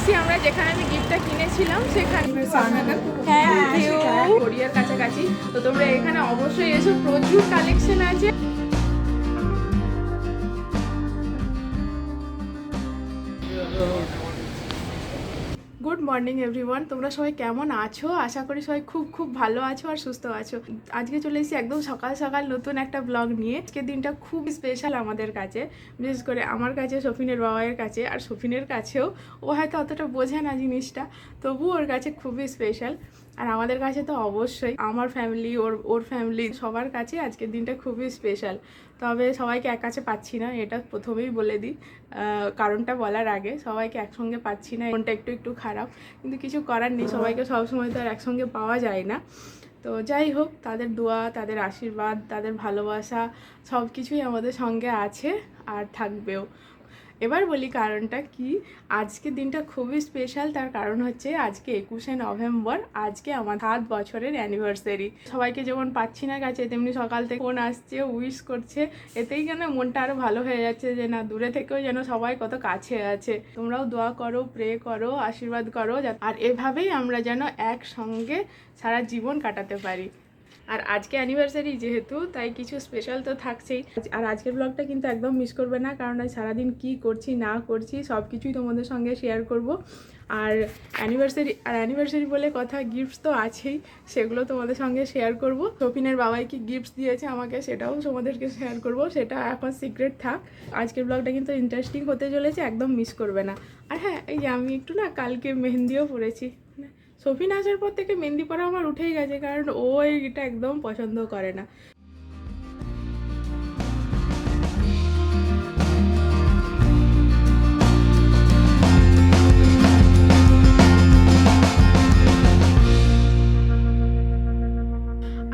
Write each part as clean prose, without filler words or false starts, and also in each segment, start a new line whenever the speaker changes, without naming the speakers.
এসছি আমরা যেখানে আমি গিফটটা কিনেছিলাম সেখানে। কোরিয়ার কাছাকাছি, তো তোমরা এখানে অবশ্যই এসো, প্রচুর কালেকশন আছে। গুড মর্নিং এভরিওয়ান, তোমরা সবাই কেমন আছো? আশা করি সবাই খুব খুব ভালো আছো আর সুস্থ আছো। আজকে চলে এসেছি একদম সকাল সকাল নতুন একটা ব্লগ নিয়ে। আজকের দিনটা খুব স্পেশাল আমাদের কাছে, বিশেষ করে আমার কাছে, শফিনের বাবাইয়ের কাছে, আর শফিনের কাছেও। ও হয়তো অতটা বোঝে না জিনিসটা, তবু ওর কাছে খুবই স্পেশাল। আর আমাদের কাছে তো অবশ্যই, আমার ফ্যামিলি, ওর ফ্যামিলি, সবার কাছে আজকের দিনটা খুবই স্পেশাল। তবে সবাইকে এক কাছে পাচ্ছি না, এটা প্রথমেই বলে দিই। কারণটা বলার আগে, সবাইকে একসঙ্গে পাচ্ছি না, মনটা একটু একটু খারাপ, কিন্তু কিছু করার নেই, সবাইকে সবসময় তো আর একসঙ্গে পাওয়া যায় না। তো যাই হোক, তাদের দোয়া, তাদের আশীর্বাদ, তাদের ভালোবাসা সব কিছুই আমাদের সঙ্গে আছে আর থাকবেও। এবার বলি কারণটা কি। আজকে দিনটা খুবই স্পেশাল, তার কারণ হচ্ছে আজকে 21শে নভেম্বর, আজকে আমার 7 বছরের অ্যানিভার্সারি। সবাইকে যেমন পাচ্ছি না কাছে, তেমনি সকাল থেকে ফোন আসছে, উইশ করছে, এতেই যেন মনটা আরও ভালো হয়ে যাচ্ছে যে না, দূরে থেকেও যেন সবাই কত কাছে আছে। তোমরাও দোয়া করো, প্রে করো, আশীর্বাদ করো, আর এভাবেই আমরা যেন একসঙ্গে সারা জীবন কাটাতে পারি। আর আজকে অ্যানিভার্সারি যেহেতু, তাই কিছু স্পেশাল তো থাকছেই। আর আজকের ব্লগটা কিন্তু একদম মিস করবে না, কারণ আজ সারাদিন কী করছি না করছি সব কিছুই তোমাদের সঙ্গে শেয়ার করব। আর অ্যানিভার্সারি বলে কথা, গিফটস তো আছেই, সেগুলো তোমাদের সঙ্গে শেয়ার করব। শফিনের বাবাই কি গিফটস দিয়েছে আমাকে, সেটাও তোমাদেরকে শেয়ার করব, সেটা এখন সিক্রেট থাক। আজকের ব্লগটা কিন্তু ইন্টারেস্টিং হতে চলেছে, একদম মিস করবে না। আর হ্যাঁ, এই যে আমি একটু না কালকে মেহেন্দিও পরেছি। শফিন আসার পর থেকে মেহেন্দি পরা আমার উঠেই গেছে, কারণ ও এইটা একদম পছন্দ করে না।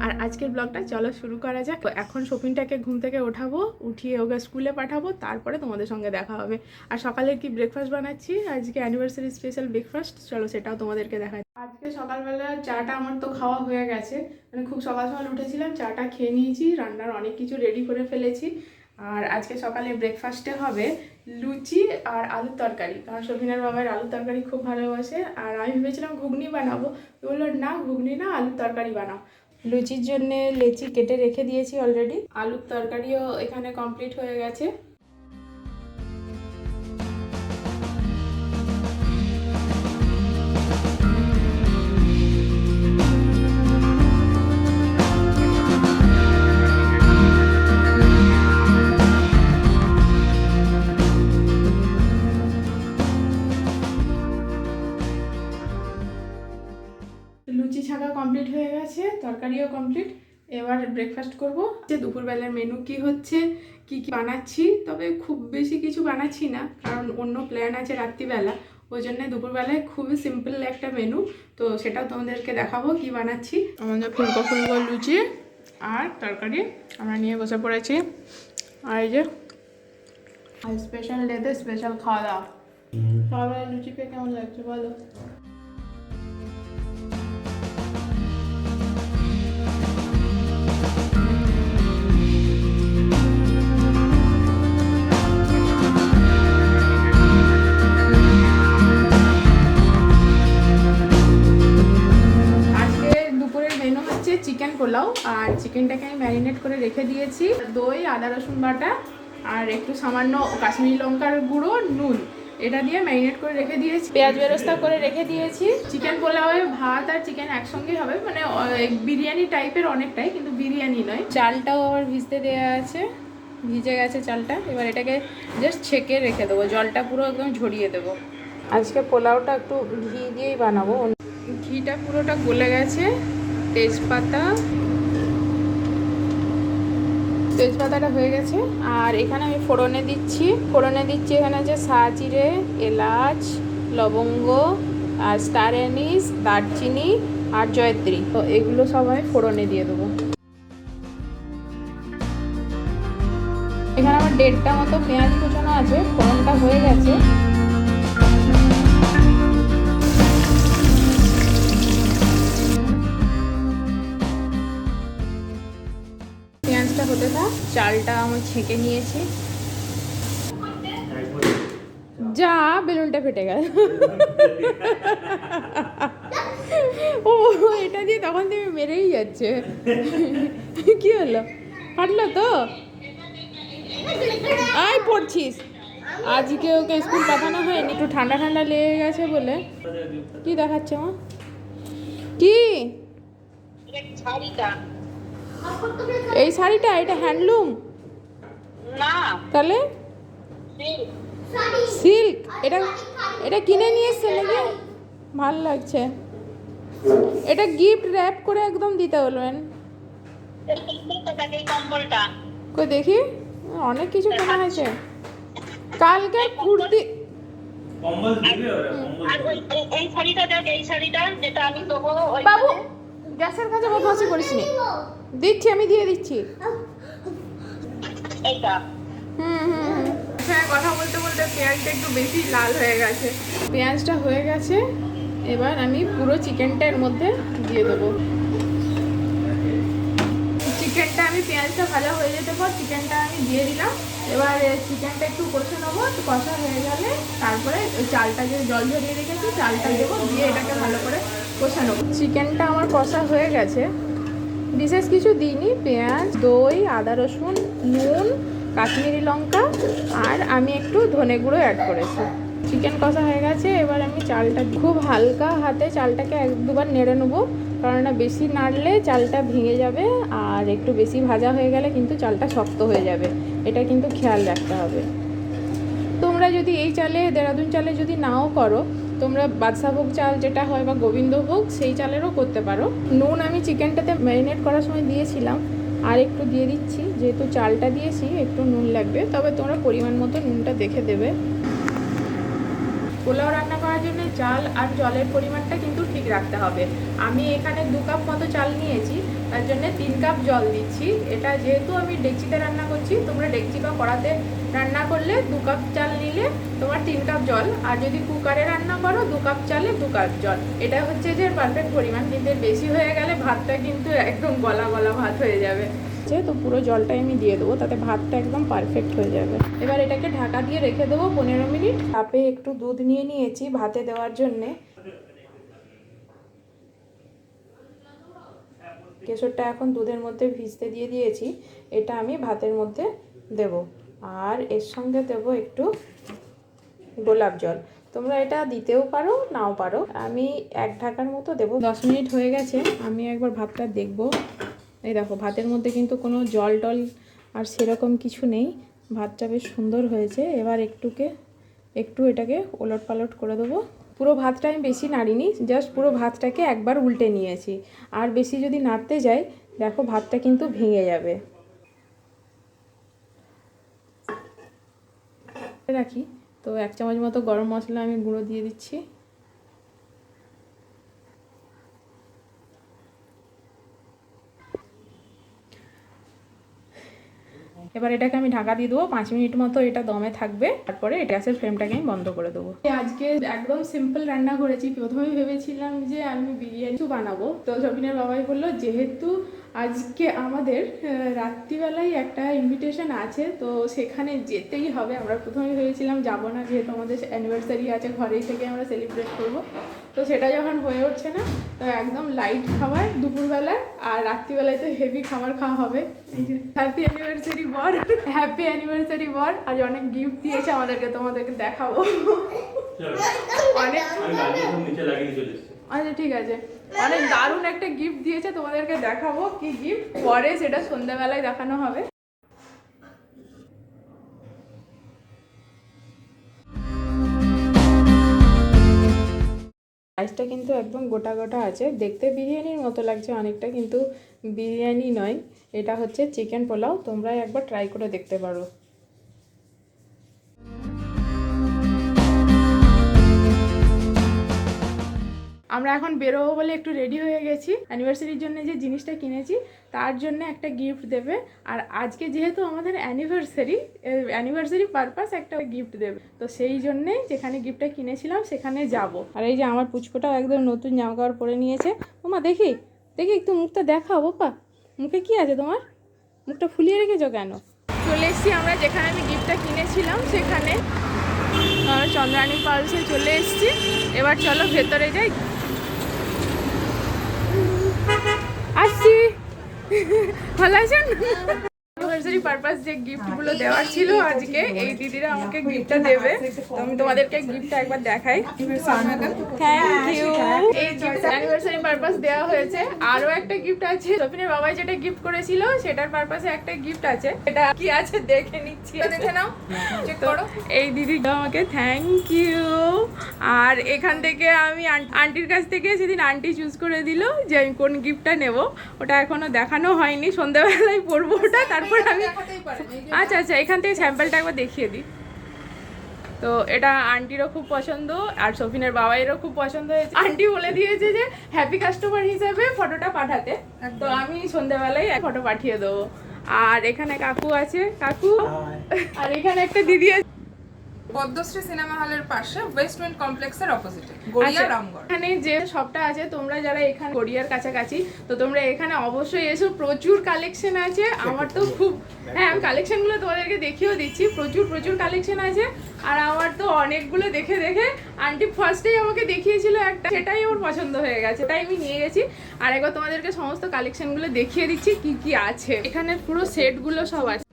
আর আজকের ব্লগটা চলো শুরু করা যাক। এখন শপিংটাকে ঘুম থেকে ওঠাবো, উঠিয়ে ওকে স্কুলে পাঠাবো, তারপরে তোমাদের সঙ্গে দেখা হবে। আর সকালে কি ব্রেকফাস্ট বানাচ্ছি, আজকে অ্যানিভার্সারি স্পেশাল ব্রেকফাস্ট, চলো সেটাও তোমাদেরকে দেখাই। আজকে সকালবেলা চাটা আমার তো খাওয়া হয়ে গেছে, মানে খুব সকাল সকাল উঠেছিলাম, চাটা খেয়ে নিয়েছি, রান্নার অনেক কিছু রেডি করে ফেলেছি। আর আজকে সকালে ব্রেকফাস্টে হবে লুচি আর আলুর তরকারি, কারণ শফিনের বাবার আলুর তরকারি খুব ভালোবাসে। আর আমি ভেবেছিলাম ঘুগনি বানাবো, তো বললো না ঘুগনি না, আলুর তরকারি বানাও। লুচির জন্য লেচি কেটে রেখে দিয়েছি অলরেডি, আলুর তরকারিও এখানে কমপ্লিট হয়ে গেছে। লুচি ছাকা কমপ্লিট হয়ে গেছে, তরকারিও কমপ্লিট। এবার ব্রেকফাস্ট করবো। যে দুপুরবেলার মেনু কি হচ্ছে, কি কি বানাচ্ছি, তবে খুব বেশি কিছু বানাচ্ছি না, কারণ অন্য প্ল্যান আছে রাত্রিবেলা, ওই জন্য দুপুরবেলায় খুবই সিম্পল একটা মেনু, তো সেটাও তোমাদেরকে দেখাবো কি বানাচ্ছি। আমাদের ফুলকো ফুলকো লুচি আর তরকারি আমরা নিয়ে বসে পড়েছি। আর এই যে স্পেশাল ডেতে স্পেশাল খাওয়া দাওয়া। খাওয়া দাওয়া লুচি পেয়ে কেমন লাগছে বলো? চিকেন পোলাও, আর চিকেনটাকে আমি ম্যারিনেট করে রেখে দিয়েছি, দই, আদা রসুন বাটা আর একটু সামান্য কাশ্মীরি লঙ্কার গুঁড়ো, নুন, এটা দিয়ে ম্যারিনেট করে রেখে দিয়েছি, পেঁয়াজ বেরেস্তা করে রেখে দিয়েছি। চিকেন পোলাওয়ে ভাত আর চিকেন একসঙ্গেই হবে, মানে বিরিয়ানি টাইপের অনেকটাই, কিন্তু বিরিয়ানি নয়। চালটাও আবার ভিজতে দেওয়া আছে, ভিজে গেছে চালটা। এবার এটাকে জাস্ট ছেঁকে রেখে দেবো, জলটা পুরো একদম ঝরিয়ে দেবো। আজকে পোলাওটা একটু ঘি দিয়েই বানাবো, ঘিটা পুরোটা গলে গেছে। তেজপাতাটা হয়ে গেছে। আর এখানে আমি ফোড়নে দিচ্ছি এখানে আছে সাজিরে, এলাচ, লবঙ্গ আর স্টার অ্যানিস, দারচিনি আর জয়ত্রী, তো এগুলো সবাই ফোড়নে দিয়ে দেবো। এখানে আমার 1.5টা মতো পেঁয়াজ কুচানো আছে, ফোড়নটা হয়ে গেছে। হতে থাক, চালটা আমি ছেঁকে নিয়েছি। যা বেলুনটা ফেটে গেল। ও এটা দিয়ে তখন তুমি মেরেই যাচ্ছে। কি হলো, ফাটলো তো? আয় পড়ছিস, আজকে ওকে স্কুল পাঠানো হয়নি, একটু ঠান্ডা ঠান্ডা লেগে গেছে বলে। কি দেখাচ্ছে মা? কি এই শাড়িটা? এটা হ্যান্ডলুম
না,
তাহলে সিল্ক। এটা এটা কিনে নিয়ে এসছে নাকি? ভালো লাগছে। এটা গিফট র্যাপ করে একদম দিতে বলবেন।
কম্বলটা
কই দেখি, অনেক কিছু কেনা হয়েছে। কালকের কুর্তি
কম্বল দিবে ওরা,
আর এই শাড়িটা দেখ, এই শাড়িটা যেটা আমি দেবো
বাবু গ্যাসের কাছে বদমাশি করিস নি। দিচ্ছি, আমি দিয়ে দিচ্ছি।
এইটা।
হ্যাঁ, কথা বলতে বলতে পেঁয়াজটা একটু বেশি লাল হয়ে গেছে। পেঁয়াজটা হয়ে গেছে, এবার আমি পুরো চিকেনটা এর মধ্যে দিয়ে দেবো। চিকেনটা আমি পেঁয়াজটা ভাজা হয়ে যেতে পর চিকেনটা আমি দিয়ে দিলাম। এবার চিকেনটা একটু কষে নেবো, কষা হয়ে গেলে তারপরে ওই চালটা যে জল ঝরিয়ে রেখেছি চালটা দেবো, দিয়ে এটাকে ভালো করে কষা নেবো। চিকেনটা আমার কষা হয়ে গেছে, বিশেষ কিছু দিইনি। পেঁয়াজ, দই, আদা রসুন, নুন, কাশ্মীরি লঙ্কা আর আমি একটু ধনে গুঁড়ো অ্যাড করেছি। চিকেন কষা হয়ে গেছে, এবার আমি চালটা খুব হালকা হাতে চালটাকে এক দুবার নেড়ে নেবো, কারণ বেশি নাড়লে চালটা ভেঙে যাবে আর একটু বেশি ভাজা হয়ে গেলে কিন্তু চালটা শক্ত হয়ে যাবে, এটা কিন্তু খেয়াল রাখতে হবে। তোমরা যদি এই চালে, দেরাদুন চালে যদি নাও করো, তোমরা বাদশাভোগ চাল যেটা হয় বা গোবিন্দভোগ সেই চালেরও করতে পারো। নুন আমি চিকেনটাতে ম্যারিনেট করার সময় দিয়েছিলাম, আর একটু দিয়ে দিচ্ছি, যেহেতু চালটা দিয়েছি একটু নুন লাগবে, তবে তোমরা পরিমাণ মতো নুনটা দেখে দেবে। পোলাও রান্না করার জন্য চাল আর জলের পরিমাণটা কিন্তু ঠিক রাখতে হবে। আমি এখানে 2 কাপ মতো চাল নিয়েছি, তার জন্য 3 কাপ জল দিচ্ছি। এটা যেহেতু আমি ডেকচিতে রান্না করছি, তোমরা ডেকচি বা কড়াতে রান্না করলে 2 কাপ চাল নিলে তোমার 3 কাপ জল, আর যদি কুকারে রান্না করো 2 কাপ চালে 2 কাপ জল। এটা হচ্ছে যে পারফেক্ট পরিমাণ, কিন্তু বেশি হয়ে গেলে ভাতটা কিন্তু একদম গলা গলা ভাত হয়ে যাবে। তো পুরো জলটাই আমি দিয়ে দেবো, তাতে ভাতটা একদম পারফেক্ট হয়ে যাবে। এবার এটাকে ঢাকা দিয়ে রেখে দেবো 15 মিনিট। কাপে একটু দুধ নিয়ে নিয়েছি ভাতে দেওয়ার জন্যে। কেশরটা এখন দুধের মধ্যে ভিজতে দিয়ে দিয়েছি, এটা আমি ভাতের মধ্যে দেব। আর এর সঙ্গে দেব একটু গোলাপ জল। তোমরা এটা দিতেও পারো, নাও পারো। আমি 1 ঢাকার মতো দেবো। 10 মিনিট হয়ে গেছে, আমি একবার ভাতটা দেখবো। এই দেখো, ভাতের মধ্যে কিন্তু কোনো জল টল আর সেরকম কিছু নেই, ভাতটা বেশ সুন্দর হয়েছে। এবার একটু এটাকে ওলট পালট করে দেবো। পুরো ভাতটা আমি বেশি নাড়িনি, জাস্ট পুরো ভাতটাকে একবার উল্টে নিয়েছি। আর বেশি যদি নাড়তে যাই, দেখো ভাতটা কিন্তু ভেঙে যাবে। রাখি তো 1 চামচ মতো গরম মশলা আমি গুঁড়ো দিয়ে দিচ্ছি। এবার এটাকে আমি ঢাকা দিয়ে দেবো, 5 মিনিট মতো এটা দমে থাকবে, তারপরে গ্যাসের ফ্লেমটাকে আমি বন্ধ করে দেবো। আজকে একদম সিম্পল রান্না করেছি। প্রথমে ভেবেছিলাম যে আমি বিরিয়ানি বানাবো, তো সবিনের বাবাই বললো যেহেতু আজকে আমাদের রাত্রিবেলায় একটা ইনভিটেশন আছে, তো সেখানে যেতেই হবে। আমরা প্রথমে ভেবেছিলাম যাবো না, যেহেতু আমাদের অ্যানিভার্সারি আছে, ঘরেই থেকে আমরা সেলিব্রেট করবো। তো সেটা যখন হয়ে উঠছে না, তো একদম লাইট খাবার দুপুরবেলায়, আর রাত্রিবেলায় তো হেভি খাবার খাওয়া হবে। হ্যাপি অ্যানিভার্সারি বর, হ্যাপি অ্যানিভার্সারি বর। আজ অনেক গিফট দিয়েছে আমাদেরকে, তোমাদেরকে দেখাবো। অনেক, আচ্ছা ঠিক আছে, অনেক দারুণ একটা গিফট দিয়েছে, তোমাদেরকে দেখাবো কি গিফট, পরে সেটা সন্ধ্যাবেলায় দেখানো হবে। রাইসটা কিন্তু একদম গোটা গোটা আছে, দেখতে বিরিয়ানির মতো লাগছে অনেকটা, কিন্তু বিরিয়ানি নয়, এটা হচ্ছে চিকেন পোলাও। তোমরা একবার ট্রাই করে দেখতে পারো। আমরা এখন বেরোবো বলে একটু রেডি হয়ে গেছি। অ্যানিভার্সারির জন্য যে জিনিসটা কিনেছি তার জন্য একটা গিফট দেবে, আর আজকে যেহেতু আমাদের অ্যানিভার্সারি পারপাস একটা গিফট দেবে, তো সেই জন্যে যেখানে গিফটটা কিনেছিলাম সেখানে যাব। আর এই যে আমার পুচকোটাও একদম নতুন জামা কাপড় পরে নিয়েছে। ওমা দেখি একটু মুখটা দেখাও বাবা, মুখে কি আছে তোমার? মুখটা ফুলিয়ে রেখেছো কেন? চলে এসেছি আমরা যেখানে আমি গিফটটা কিনেছিলাম সেখানে। আমরা চন্দ্রানী পালসে চলে এসেছি। এবার চলো ভেতরে যাই। আসছি। ভালো আছেন? অ্যানিভার্সারি পারপাস যে গিফটগুলো দেওয়ার ছিল আজকে, এই দিদিরা আমাকে গিফটটা দেবে, তো আমি তোমাদেরকে গিফটটা একবার দেখাই। Thank you. এই গিফট অ্যানিভার্সারি পারপাস দেওয়া হয়েছে। আরো একটা গিফট আছে, সপিনের বাবাই যেটা গিফট করেছিল সেটার পারপাসে একটা গিফট আছে। এটা কি আছে দেখে নিচ্ছি, দেখে নাও, চেক করো। এই দিদি আমাকে থ্যাংক ইউ। আর এখান থেকে আমি আন্টির কাছ থেকে সেদিন আন্টি চুজ করে দিল যে আমি কোন গিফটটা নেব। ওটা এখনো দেখানো হয়নি, সন্ধ্যাবেলায় পরবো ওটা। তারপর আমি আচ্ছা আচ্ছা এখান থেকে স্যাম্পলটা একবার দেখিয়ে দিই। তো এটা আন্টিরও খুব পছন্দ আর সফিনের বাবাইয়েরও খুব পছন্দ হয়েছে। আন্টি বলে দিয়েছে যে হ্যাপি কাস্টমার হিসেবে ফটোটা পাঠাতে, তো আমি সন্ধ্যাবেলায় ফটো পাঠিয়ে দেবো। আর এখানে কাকু আছে, কাকু। আর এখানে একটা দিদি আছে
পদ্মশ্রী সিনেমা হলের পাশে ওয়েস্টমেন্ট কমপ্লেক্সের অপোজিটে গড়িয়া রামগড়।
এখানে যে শপটা আছে, তোমরা যারা এখানে গড়িয়ার কাছাকাছি, তো তোমরা এখানে অবশ্যই এসো। প্রচুর কালেকশন আছে। আমার তো খুব, হ্যাঁ আমি কালেকশনগুলো তোমাদেরকে দেখিয়েও দিচ্ছি। প্রচুর কালেকশন আছে। আর আমার তো অনেকগুলো দেখে দেখে আন্টি ফার্স্টেই আমাকে দেখিয়েছিল একটা, সেটাই ওর পছন্দ হয়ে গেছে, তাই আমি নিয়ে গেছি। আর একবার তোমাদেরকে সমস্ত কালেকশনগুলো দেখিয়ে দিচ্ছি কি কি আছে। এখানে পুরো সেটগুলো সব আছে।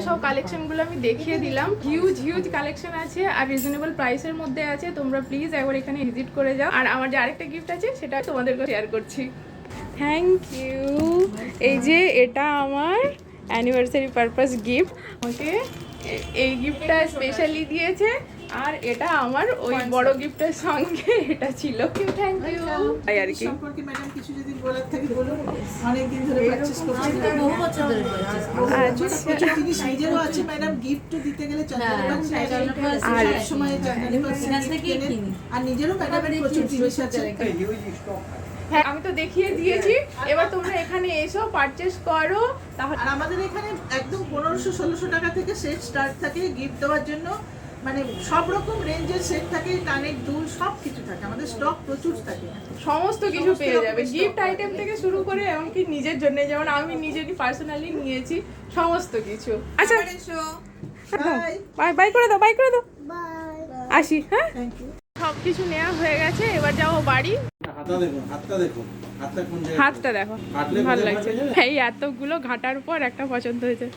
সব কালেকশনগুলো আমি দেখিয়ে দিলাম। হিউজ কালেকশন আছে আর রিজনেবল প্রাইসের মধ্যে আছে। তোমরা প্লিজ একবার এখানে ভিজিট করে যাও। আর আমার যে আরেকটা গিফট আছে সেটা তোমাদেরকে শেয়ার করছি। Thank you. এই যে এটা আমার অ্যানিভার্সারি পারপাস গিফট, আমাকে এই গিফটটা স্পেশালি দিয়েছে। আর এটা আমার ওই বড় গিফটের সঙ্গে এটা ছিল। Thank you. তাই আর কি
সম্পর্কে ম্যাডাম কিছু যদি বলার থাকে বলুন। অনেক দিন ধরে পারচেজ করছি,
বহু বছর ধরে
প্রচুর জিনিস নিজেরও আছে ম্যাডাম। গিফট দিতে গেলে আর সময় আর নিজেরও ম্যাডামের প্রচুর জিনিস আছে।
হ্যাঁ আমি তো দেখিয়ে দিয়েছি, এবার তোমরা এখানে এসো, পারচেজ করো। তাহলে
আর আমাদের এখানে একদম 1500-1600 টাকা থেকে সেট স্টার্ট থাকে গিফট দেওয়ার জন্য। মানে সব রকম রেঞ্জের সেট থাকে, কানের দুল সব কিছু থাকে। আমাদের স্টক প্রচুর থাকে,
সমস্ত কিছু পেয়ে যাবে, গিফট আইটেম থেকে শুরু করে এমনকি নিজের জন্য, যেমন আমি নিজেরই পার্সোনালি নিয়েছি সমস্ত কিছু। আচ্ছা বাই করে দাও, আসি। হ্যাঁ সব কিছু নেওয়া হয়ে গেছে, এবার যাবো বাড়ি। হাতটা দেখো, ভালো লাগছে। এই এতগুলো ঘাটার পর একটা পছন্দ হয়েছে।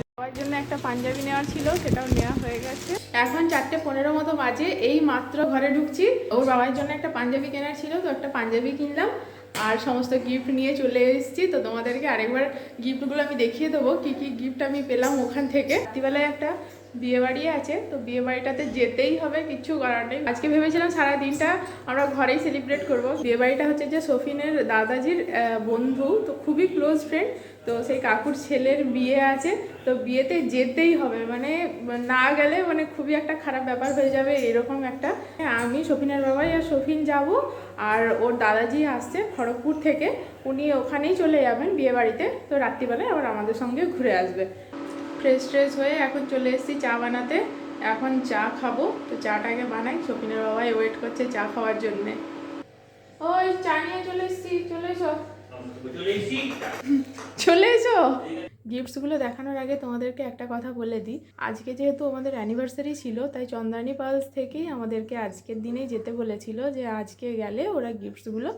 সবার জন্য একটা পাঞ্জাবি নেওয়ার ছিল, সেটাও নেওয়া হয়ে গেছে। এখন 4:15 মতো বাজে, এই মাত্র ঘরে ঢুকছি। ওর বাবার জন্য একটা পাঞ্জাবি কেনার ছিল, তো একটা পাঞ্জাবি কিনলাম আর সমস্ত গিফট নিয়ে চলে এসেছি। তো তোমাদেরকে আরেকবার গিফটগুলো আমি দেখিয়ে দেবো কি কি গিফট আমি পেলাম ওখান থেকে। রাত্রিবেলায় একটা বিয়ে বাড়ি আছে, তো বিয়ে বাড়িটাতে যেতেই হবে, কিচ্ছু করার নেই। আজকে ভেবেছিলাম সারা দিনটা আমরা ঘরেই সেলিব্রেট করব। বিয়ে বাড়িটা হচ্ছে যে সফিনের দাদাজির বন্ধু, তো খুবই ক্লোজ ফ্রেন্ড। তো সেই কাকুর ছেলের বিয়ে আছে, তো বিয়েতে যেতেই হবে। মানে না গেলে মানে খুবই একটা খারাপ ব্যাপার হয়ে যাবে, এরকম একটা। আমি সফিনের বাবাই আর সফিন যাব, আর ওর দাদাজি আসছে খড়গপুর থেকে, উনি ওখানেই চলে যাবেন বিয়ে বাড়িতে। তো রাত্রিবেলায় আবার আমাদের সঙ্গে ঘুরে আসবে। ফ্রেশ হয়ে এখন চলে এসেছি চা বানাতে। এখন চা খাবো, তো চাটাকে বানাই। সফিনের বাবাই ওয়েট করছে চা খাওয়ার জন্যে। ওই চা নিয়ে চলে এসেছি, চলে এসো। চলে এসো। গিফটসগুলো দেখানোর আগে তোমাদেরকে একটা কথা বলে দিই, আজকে যেহেতু আমাদের অ্যানিভার্সারি ছিল তাই চন্দ্রানী পালস থেকেই আমাদেরকে আজকের দিনেই যেতে বলেছিল, যে আজকে গেলে ওরা গিফটসগুলো,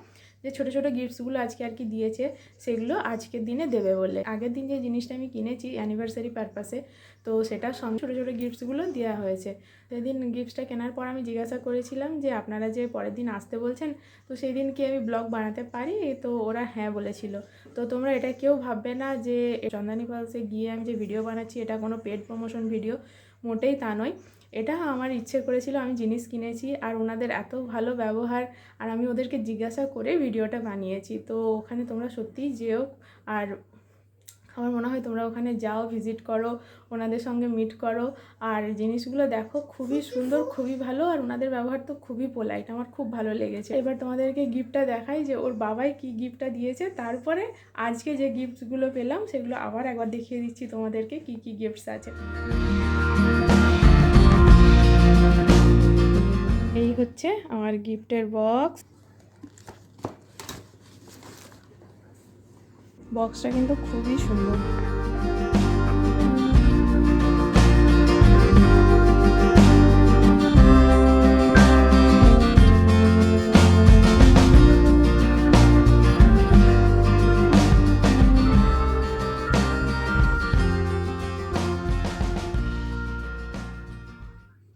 যে ছোটো ছোটো গিফটসগুলো আজকে আর কি দিয়েছে সেগুলো আজকের দিনে দেবে বলে। আগের দিন যে জিনিসটা আমি কিনেছি অ্যানিভার্সারি পারপাসে, তো সেটার সঙ্গে ছোটো ছোটো গিফটসগুলো দেওয়া হয়েছে। সেদিন গিফটসটা কেনার পর আমি জিজ্ঞাসা করেছিলাম যে আপনারা যে পরের দিন আসতে বলছেন, তো সেই দিন কি আমি ব্লগ বানাতে পারি? তো ওরা হ্যাঁ বলেছিল। তো তোমরা এটা কেউ ভাববে না যে চন্দ্রানী পালসে গিয়ে আমি যে ভিডিও বানাচ্ছি এটা কোনো পেড প্রমোশন ভিডিও, মোটেই তা নয়। এটা আমার ইচ্ছে করেছিল, আমি জিনিস কিনেছি আর ওনাদের এত ভালো ব্যবহার, আর আমি ওদেরকে জিজ্ঞাসা করে ভিডিওটা বানিয়েছি। তো ওখানে তোমরা সত্যিই যেও, আর আমার মনে হয় তোমরা ওখানে যাও, ভিজিট করো, ওনাদের সঙ্গে মিট করো, আর জিনিসগুলো দেখো, খুবই সুন্দর, খুবই ভালো, আর ওনাদের ব্যবহার তো খুবই পোলাইট, আমার খুব ভালো লেগেছে। এবার তোমাদেরকে গিফটটা দেখাই যে ওর বাবাই কি গিফটটা দিয়েছে, তারপরে আজকে যে গিফটসগুলো পেলাম সেগুলো আবার একবার দেখিয়ে দিচ্ছি তোমাদেরকে কি কি গিফটস আছে। এই হচ্ছে আমার গিফটের বক্স। বক্সটা কিন্তু খুবই সুন্দর।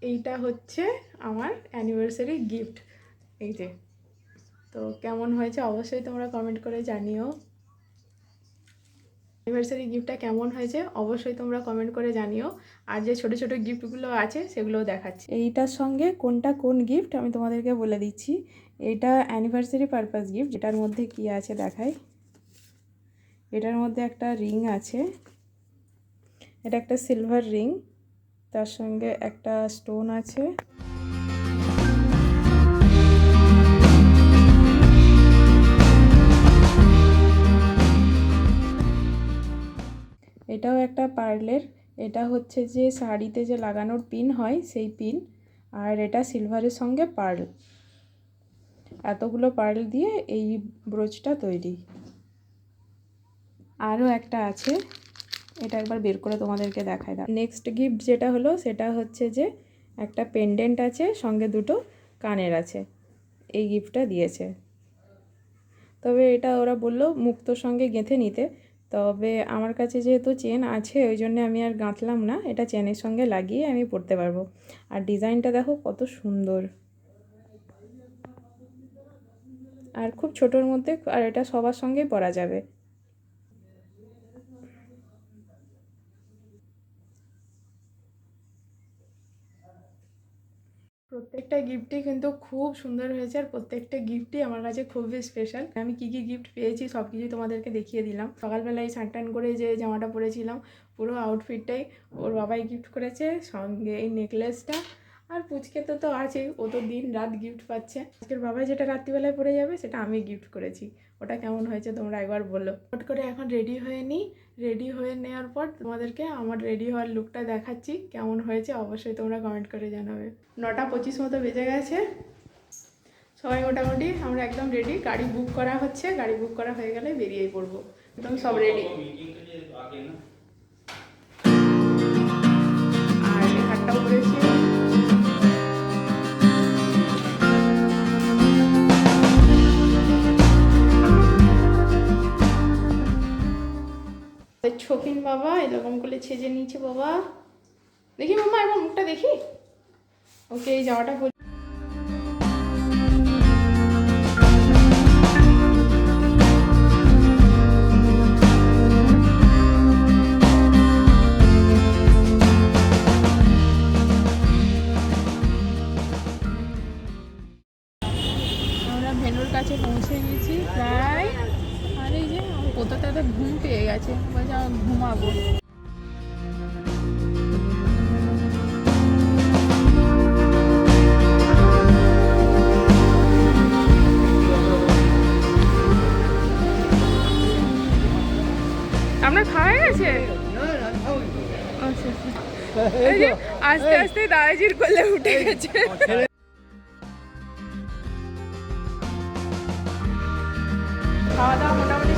এইটা হচ্ছে আমার অ্যানিভার্সারি গিফট, এই যে। তো কেমন হয়েছে অবশ্যই তোমরা কমেন্ট করে জানিও। অ্যানিভার্সারি গিফটটা কেমন হয়েছে অবশ্যই তোমরা কমেন্ট করে জানিও। আর যে ছোটো ছোটো গিফটগুলো আছে সেগুলোও দেখাচ্ছি। এইটার সঙ্গে কোনটা কোন গিফট আমি তোমাদেরকে বলে দিচ্ছি। এইটা অ্যানিভার্সারি পারপাস গিফট, যেটার মধ্যে কি আছে দেখাই। এটার মধ্যে একটা রিং আছে, এটা একটা সিলভার রিং, তার সঙ্গে একটা স্টোন আছে, এটাও একটা পার্লের, এটা হচ্ছে যে শাড়িতে যে লাগানোর পিন হয় সেই পিন, আর এটা সিলভারের সঙ্গে পার্ল, এতগুলো পার্ল দিয়ে এই ব্রোচটা তৈরি। আরও একটা আছে, এটা একবার বের করে তোমাদেরকে দেখাই দাও। নেক্সট গিফট যেটা হলো সেটা হচ্ছে যে একটা পেন্ডেন্ট আছে, সঙ্গে দুটো কানের আছে, এই গিফটটা দিয়েছে। তবে এটা ওরা বললো মুক্তোর সঙ্গে গেঁথে নিতে, তবে আমার কাছে যেহেতু চেন আছে ওই জন্য আমি আর গাঁথলাম না, এটা চেনের সঙ্গে লাগিয়ে আমি পরতে পারবো। আর ডিজাইনটা দেখো কত সুন্দর, আর খুব ছোটোর মধ্যে, আর এটা সবার সঙ্গেই পরা যাবে। প্রত্যেকটা গিফটই কিন্তু খুব সুন্দর হয়েছে, আর প্রত্যেকটা গিফটই আমার কাছে খুবই স্পেশাল। আমি কি কি গিফট পেয়েছি সব কিছুই তোমাদেরকে দেখিয়ে দিলাম। সকালবেলায় স্নান করে যে জামাটা পরেছিলাম পুরো আউটফিটটাই ওর বাবাই গিফট করেছে, সঙ্গে এই নেকলেসটা। আর পুচকে তো আছেই, ও তো দিন রাত গিফট পাচ্ছে। আজকের বাবাই যেটা রাত্রিবেলায় পরে যাবে সেটা আমি গিফট করেছি। ওটা কেমন হয়েছে তোমরা একবার বলো। হট করে এখন রেডি হয়ে নিই, রেডি হয়ে নেওয়ার পর তোমাদেরকে আমার রেডি হওয়ার লুকটা দেখাচ্ছি, কেমন হয়েছে অবশ্যই তোমরা কমেন্ট করে জানাবে। 9:25 মতো বেজে গেছে, সবাই মোটামুটি আমরা একদম রেডি। গাড়ি বুক করা হচ্ছে, গাড়ি বুক করা হয়ে গেলে বেরিয়েই পড়বো, একদম সব রেডি। আর এই হাটটাও করেছি। ছকিন বাবা এরকম করে ছেজে নিয়েছে বাবা, দেখি মামা একবার মুখটা দেখি। ওকে এই জামাটা আমরা ভেনুর কাছে পৌঁছে গেছি প্রায়। আর এই যে কোথাতে এত ঘুম পেয়ে গেছে, বলছে ঘুমাবো। আপনার খাওয়া হয়ে গেছে? আস্তে আস্তে দাদাজির কোলে উঠে গেছে। খাওয়া দাওয়া মোটামুটি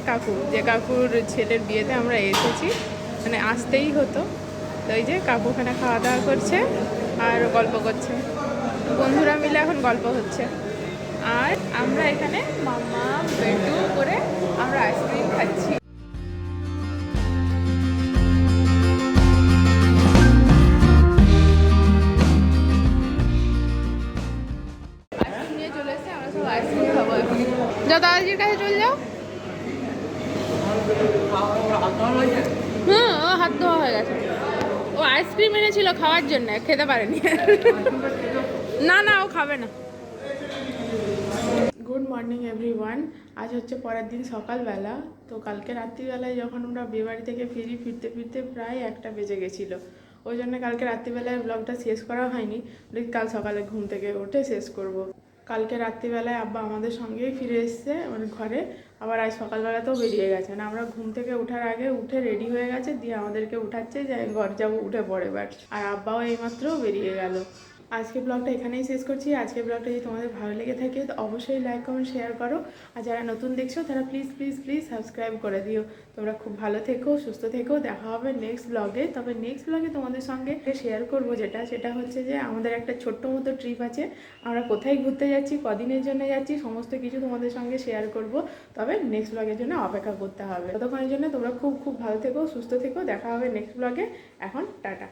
কাকু, যে কাকুর ছেলের বিয়েতে আমরা এসেছি, মানে আসতেই হতো। তো এই যে কাকু ওখানে খাওয়া দাওয়া করছে আর গল্প করছে, বন্ধুরা মিলে এখন গল্প হচ্ছে। আর আমরা এখানে মামা বেটু করে আমরা আইসক্রিম খাচ্ছি। আইসক্রিম নিয়ে চলে এসেছে, আমরা সব আইসক্রিম খাবো এখন। যাও দাদাজির কাছে চলে যাও। হ্যাঁ, ও হাত ধোয়া হয়ে গেছে। ও আইসক্রিম এনেছিল খাওয়ার জন্য, খেতে পারেনি। না না, ও খাবে না। Good morning everyone. আজ হচ্ছে পরের দিন সকালবেলা। তো কালকে রাত্রিবেলায় যখন আমরা বিয়েবাড়ি থেকে ফিরতে ফিরতে প্রায় 1টা বেজে গেছিলো। ওই জন্য কালকে রাত্রিবেলায় ব্লগটা শেষ করা হয়নি, কাল সকালে ঘুম থেকে উঠে শেষ করব। কালকে রাত্রিবেলায় আব্বা আমাদের সঙ্গেই ফিরে এসছে মানে ঘরে, আবার আজ সকালবেলাতেও বেরিয়ে গেছেন। আমরা ঘুম থেকে ওঠার আগে উঠে রেডি হয়ে গেছে, দিয়ে আমাদেরকে উঠাচ্ছে যে ঘর যাবো, উঠে পড়ে বার। আর আব্বাও এইমাত্র বেরিয়ে গেল। আজকে ব্লগটা এখানেই শেষ করছি। আজকে ব্লগটা যদি তোমাদের ভালো লেগে থাকে তো অবশ্যই লাইক কমেন্ট শেয়ার করো। আর যারা নতুন দেখছো তারা প্লিজ প্লিজ প্লিজ সাবস্ক্রাইব করে দিও। তোমরা খুব ভালো থেকো, সুস্থ থেকো। দেখা হবে নেক্সট ব্লগে। তবে নেক্সট ব্লগে তোমাদের সঙ্গে শেয়ার করব সেটা হচ্ছে যে আমাদের একটা ছোট্ট মতো ট্রিপ আছে। আমরা কোথায় ঘুরতে যাচ্ছি, কদিনের জন্য যাচ্ছি, সমস্ত কিছু তোমাদের সঙ্গে শেয়ার করব। তবে নেক্সট ব্লগের জন্য অপেক্ষা করতে হবে। ততক্ষণের জন্য তোমরা খুব খুব ভালো থেকো, সুস্থ থেকো। দেখা হবে নেক্সট ব্লগে। এখন টাটা।